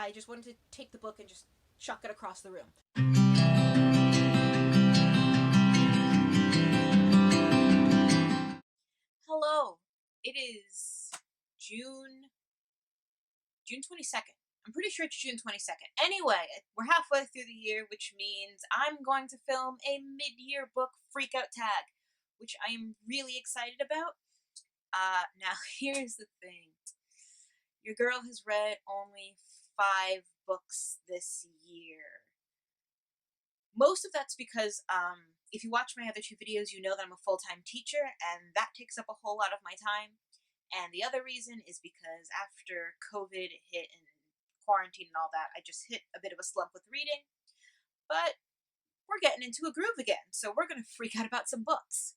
I just wanted to take the book and just chuck it across the room. Hello. It is June 22nd. I'm pretty sure it's June 22nd. Anyway, we're halfway through the year, which means I'm going to film a mid-year book freakout tag, which I am really excited about. Now here's the thing. Your girl has read only 5 books this year. Most of that's because, if you watch my other 2 videos, you know that I'm a full-time teacher, and that takes up a whole lot of my time. And the other reason is because after COVID hit and quarantine and all that, I just hit a bit of a slump with reading. But we're getting into a groove again, so we're going to freak out about some books.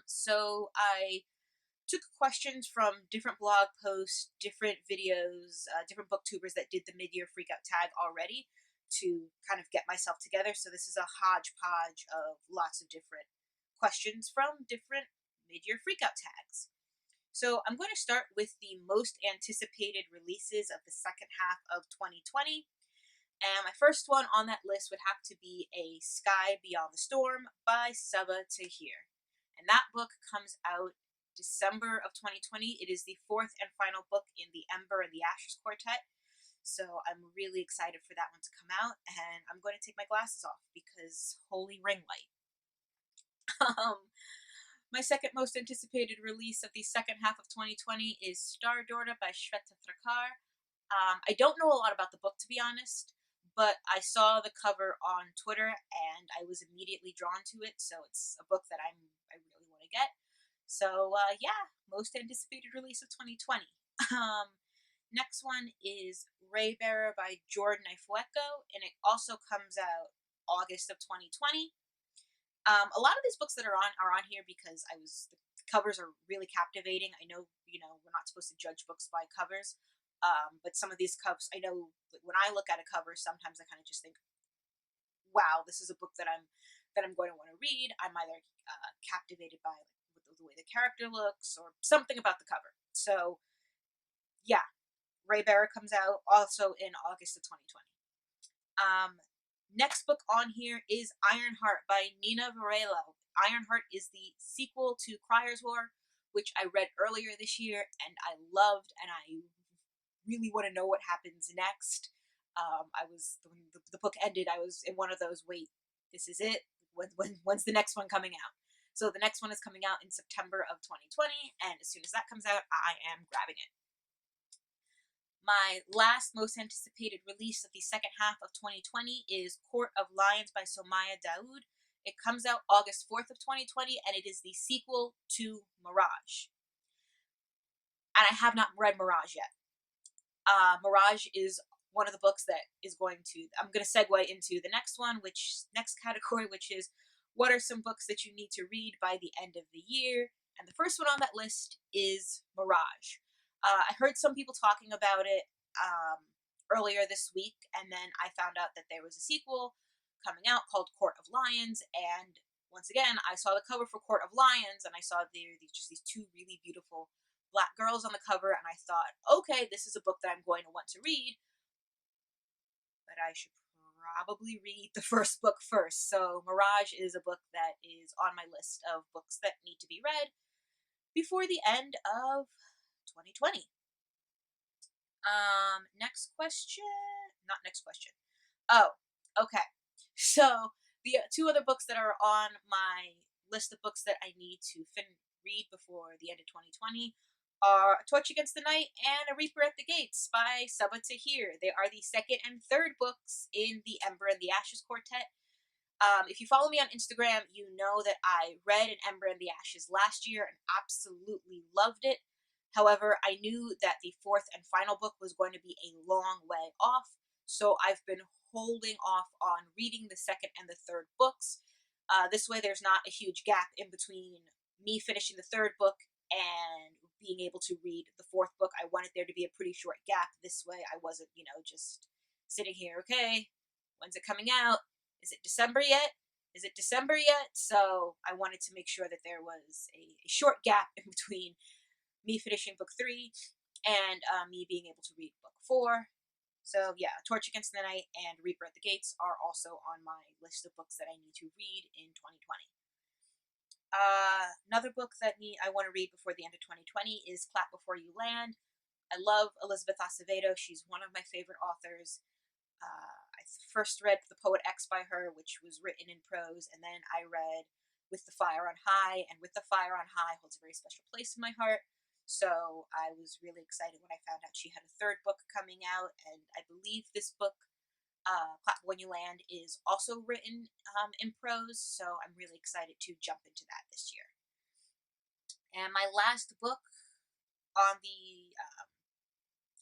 So I took questions from different blog posts, different videos, different booktubers that did the mid-year freakout tag already to kind of get myself together. So this is a hodgepodge of lots of different questions from different mid-year freakout tags. So I'm going to start with the most anticipated releases of the second half of 2020. And my first one on that list would have to be A Sky Beyond the Storm by Sabaa Tahir. And that book comes out December of 2020. It is the 4th and final book in the Ember and the Ashes quartet. So I'm really excited for that one to come out, and I'm going to take my glasses off because holy ring light. My second most anticipated release of the second half of 2020 is Star Daughter by Shweta Thakkar. I don't know a lot about the book, to be honest, but I saw the cover on Twitter and I was immediately drawn to it, so it's a book that I really want to get. So yeah, most anticipated release of 2020. Next one is Raybearer by Jordan Ifueko, and it also comes out August of 2020. A lot of these books that are on here because the covers are really captivating. I know, we're not supposed to judge books by covers, but some of these covers, I know when I look at a cover, sometimes I kind of just think, wow, this is a book that I'm going to want to read. I'm either captivated by the way the character looks or something about the cover. So yeah, Raybearer comes out also in August of 2020. Next book on here is Ironheart by Nina Varela. Ironheart is the sequel to Criers War, which I read earlier this year and I loved, and I really want to know what happens next. When the book ended, I was in one of those, wait, this is it? When's the next one coming out? So the next one is coming out in September of 2020, and as soon as that comes out, I am grabbing it. My last most anticipated release of the second half of 2020 is Court of Lions by Somaya Daoud. It comes out August 4th of 2020, and it is the sequel to Mirage. And I have not read Mirage yet. Mirage is one of the books that I'm going to segue into the next category, which is what are some books that you need to read by the end of the year? And the first one on that list is Mirage. I heard some people talking about it earlier this week, and then I found out that there was a sequel coming out called Court of Lions, and once again, I saw the cover for Court of Lions, and I saw these 2 really beautiful Black girls on the cover, and I thought, okay, this is a book that I'm going to want to read, but I should probably read the first book first. So Mirage is a book that is on my list of books that need to be read before the end of 2020. Next question. Not next question. Oh, okay. So the 2 other books that are on my list of books that I need to read before the end of 2020 are A Torch Against the Night and A Reaper at the Gates by Sabaa Tahir. They are the second and third books in the Ember and the Ashes quartet. If you follow me on Instagram, you know that I read An Ember and the Ashes last year and absolutely loved it. However, I knew that the 4th and final book was going to be a long way off, so I've been holding off on reading the second and the third books. This way there's not a huge gap in between me finishing the third book and being able to read the 4th book. I wanted there to be a pretty short gap. This way I wasn't, just sitting here, okay, when's it coming out? Is it December yet? So I wanted to make sure that there was a short gap in between me finishing book 3 and me being able to read book 4. So yeah, Torch Against the Night and Reaper at the Gates are also on my list of books that I need to read in 2020. Another book that I want to read before the end of 2020 is Clap Before You Land. I love Elizabeth Acevedo. She's one of my favorite authors. I first read The Poet X by her, which was written in prose, and then I read With the Fire on High, and With the Fire on High holds a very special place in my heart. So I was really excited when I found out she had a third book coming out, and I believe this book, Clap When You Land, is also written in prose, so I'm really excited to jump into that this year. And my last book on the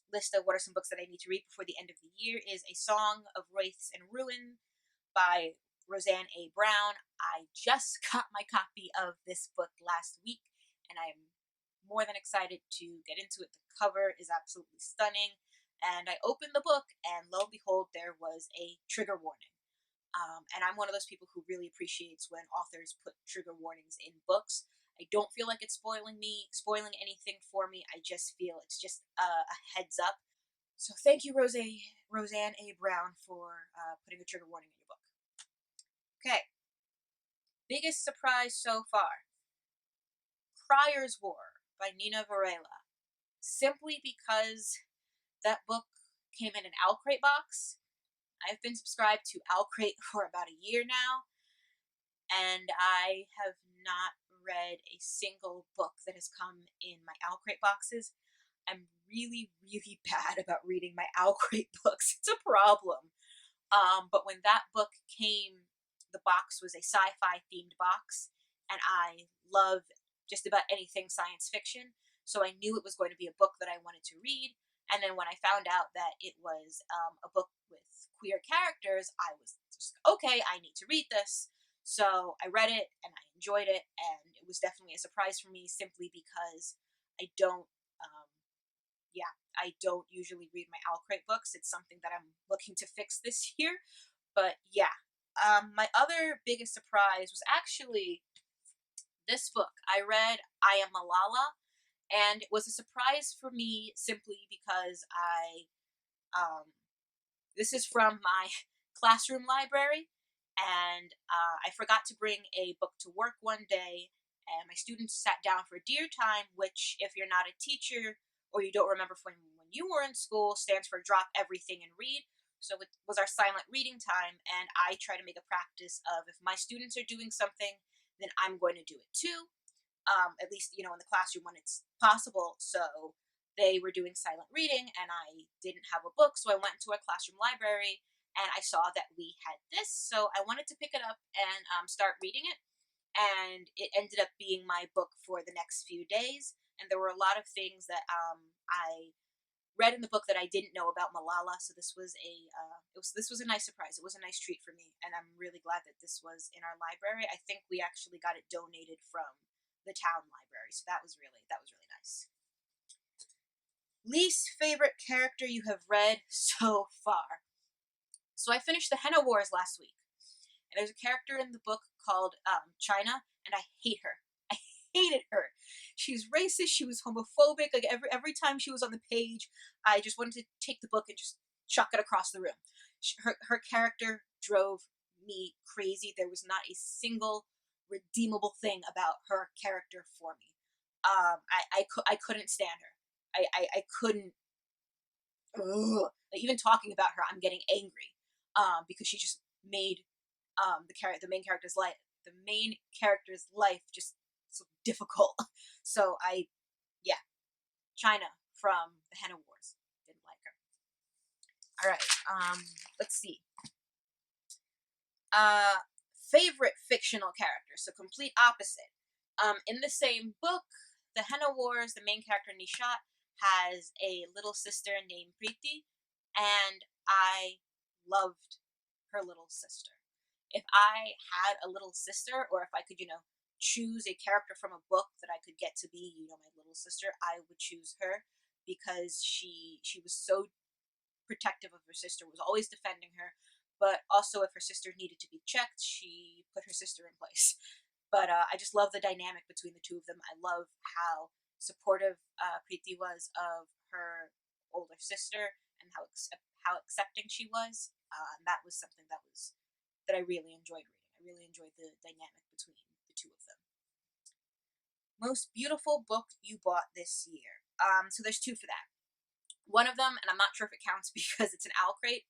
list of what are some books that I need to read before the end of the year is A Song of Wraiths and Ruin by Roseanne A. Brown. I just got my copy of this book last week, and I'm more than excited to get into it. The cover is absolutely stunning, and I opened the book, and lo and behold, there was a trigger warning. And I'm one of those people who really appreciates when authors put trigger warnings in books. I don't feel like it's spoiling anything for me. I just feel it's just a heads up. So thank you, Roseanne A. Brown, for putting a trigger warning in your book. Okay, biggest surprise so far: Criers War by Nina Varela. Simply because that book came in an Owlcrate box. I've been subscribed to Owlcrate for about a year now, and I have not read a single book that has come in my Owlcrate boxes. I'm really, really bad about reading my Owlcrate books. It's a problem. But when that book came, the box was a sci-fi themed box, and I love just about anything science fiction, so I knew it was going to be a book that I wanted to read. And then when I found out that it was a book with queer characters, I was just okay, I need to read this. So I read it and I enjoyed it, and it was definitely a surprise for me simply because I don't yeah, I don't usually read my Owlcrate books. It's something that I'm looking to fix this year. But yeah, my other biggest surprise was actually this book. I read I Am Malala, and it was a surprise for me simply because this is from my classroom library, and I forgot to bring a book to work one day, and my students sat down for dear time, which, if you're not a teacher or you don't remember from when you were in school, stands for drop everything and read. So it was our silent reading time, and I try to make a practice of if my students are doing something, then I'm going to do it too. At least, in the classroom when it's possible. So they were doing silent reading, and I didn't have a book, so I went to our classroom library, and I saw that we had this, so I wanted to pick it up and start reading it. And it ended up being my book for the next few days. And there were a lot of things that I read in the book that I didn't know about Malala. So this was a nice surprise. It was a nice treat for me, and I'm really glad that this was in our library. I think we actually got it donated from the town library, so that was really nice. Least favorite character you have read so far. So I finished the Henna Wars last week, and there's a character in the book called China, and I hate her. I hated her. She's racist. She was homophobic. Like every time she was on the page, I just wanted to take the book and just chuck it across the room. Her character drove me crazy. There was not a single redeemable thing about her character for me. I couldn't stand her. I couldn't. Ugh. Like, even talking about her, I'm getting angry. Because she just made the main character's life just so difficult. So yeah, China from the Henna Wars, didn't like her. All right, let's see. Favorite fictional character, so complete opposite. In the same book, the Henna Wars, the main character Nishat has a little sister named Preeti, and I loved her little sister. If I had a little sister, or if I could, choose a character from a book that I could get to be, my little sister, I would choose her because she was so protective of her sister, was always defending her, but also if her sister needed to be checked, she put her sister in place. But I just love the dynamic between the two of them. I love how supportive Preeti was of her older sister, and how accepting she was. And that was something that I really enjoyed reading. I really enjoyed the dynamic between the two of them. Most beautiful book you bought this year. So there's two for that. One of them, and I'm not sure if it counts because it's an Owlcrate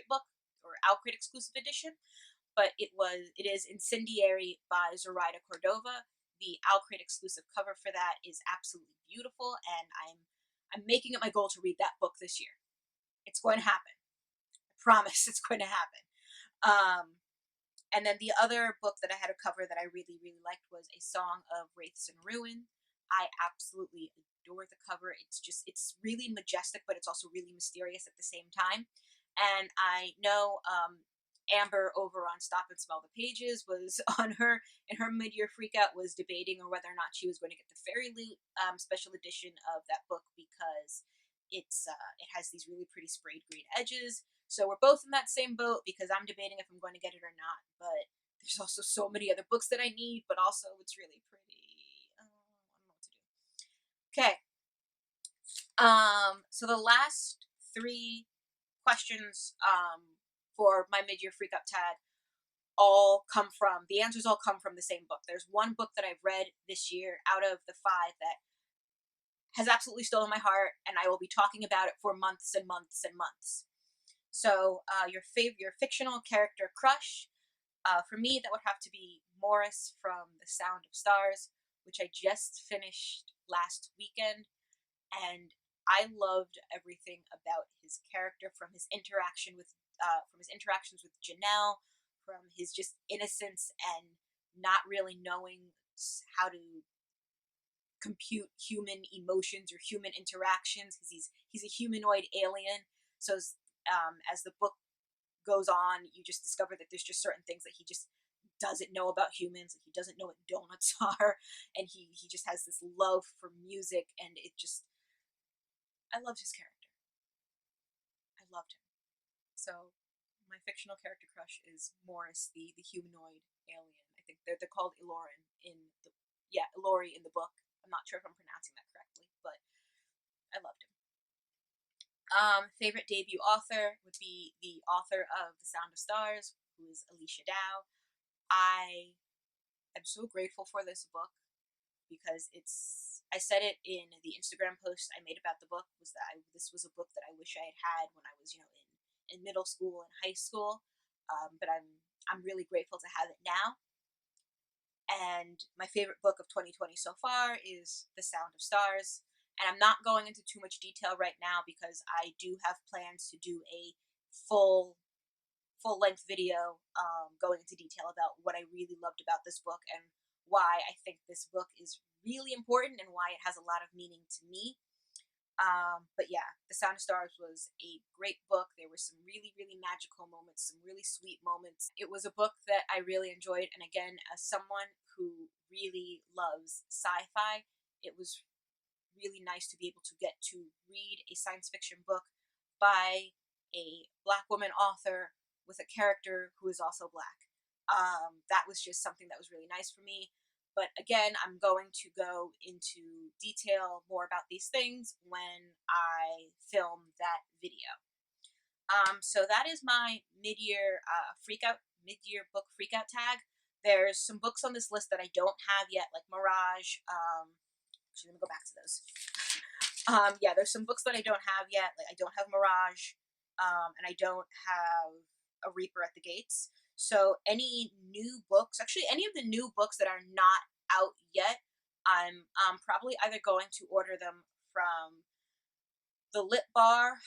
book or Owlcrate exclusive edition, but it is Incendiary by Zoraida Cordova. The Owlcrate exclusive cover for that is absolutely beautiful, and I'm making it my goal to read that book this year. It's going to happen. I promise it's going to happen. And then the other book that I had a cover that I really, really liked was A Song of Wraiths and Ruin. I absolutely adore the cover. It's really majestic, but it's also really mysterious at the same time. And I know Amber over on Stop and Smell the Pages was in her mid-year freakout was debating on whether or not she was going to get the Fairy Loot special edition of that book because it has these really pretty sprayed green edges. So we're both in that same boat because I'm debating if I'm going to get it or not. But there's also so many other books that I need, but also it's really pretty. I don't know what to do. Okay. So the last three questions for my mid-year freak-up tag the answers all come from the same book. There's one book that I've read this year out of the 5 that has absolutely stolen my heart, and I will be talking about it for months and months and months. So your fictional character crush, for me that would have to be Morris from The Sound of Stars, which I just finished last weekend, and I loved everything about his character, from his interactions with Janelle, from his just innocence and not really knowing how to compute human emotions or human interactions, because he's a humanoid alien. So as the book goes on, you just discover that there's just certain things that he just doesn't know about humans. He doesn't know what donuts are, and he just has this love for music, and I loved his character. I loved him. So my fictional character crush is Morris, the humanoid alien. I think they're called Ilorin Ilori in the book. I'm not sure if I'm pronouncing that correctly, but I loved him. Favorite debut author would be the author of The Sound of Stars, who is Alicia Dow. I am so grateful for this book because I said it in the Instagram post I made about the book, was that this was a book that I wish I had had when I was, in middle school and high school. But I'm really grateful to have it now. And my favorite book of 2020 so far is The Sound of Stars. And I'm not going into too much detail right now because I do have plans to do a full-length video going into detail about what I really loved about this book and why I think this book is really important and why it has a lot of meaning to me. But yeah, The Sound of Stars was a great book. There were some really, really magical moments, some really sweet moments. It was a book that I really enjoyed, and again, as someone who really loves sci-fi, it was really nice to be able to get to read a science fiction book by a Black woman author with a character who is also Black. That was just something that was really nice for me. But again, I'm going to go into detail more about these things when I film that video. So that is my mid-year book freakout tag. There's some books on this list that I don't have yet, like Mirage. Actually, let me go back to those. Yeah, there's some books that I don't have yet. Like I don't have Mirage, and I don't have A Reaper at the Gates. So any new books, actually any of the new books that are not out yet, I'm probably either going to order them from the Lit Bar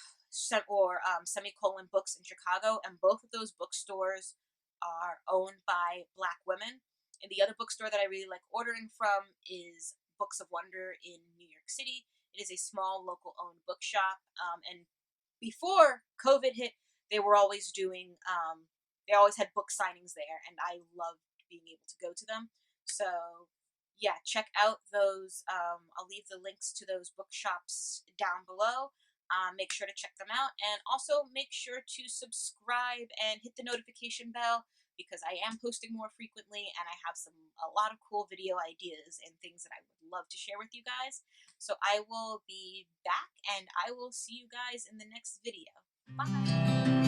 or Semicolon Books in Chicago, and both of those bookstores are owned by Black women. And the other bookstore that I really like ordering from is Books of Wonder in New York City. It is a small local owned bookshop, and before COVID hit, they were always doing they always had book signings there, and I loved being able to go to them. So yeah, check out those. I'll leave the links to those bookshops down below. Make sure to check them out, and also make sure to subscribe and hit the notification bell, because I am posting more frequently, and I have a lot of cool video ideas and things that I would love to share with you guys. So I will be back, and I will see you guys in the next video. Bye! Bye.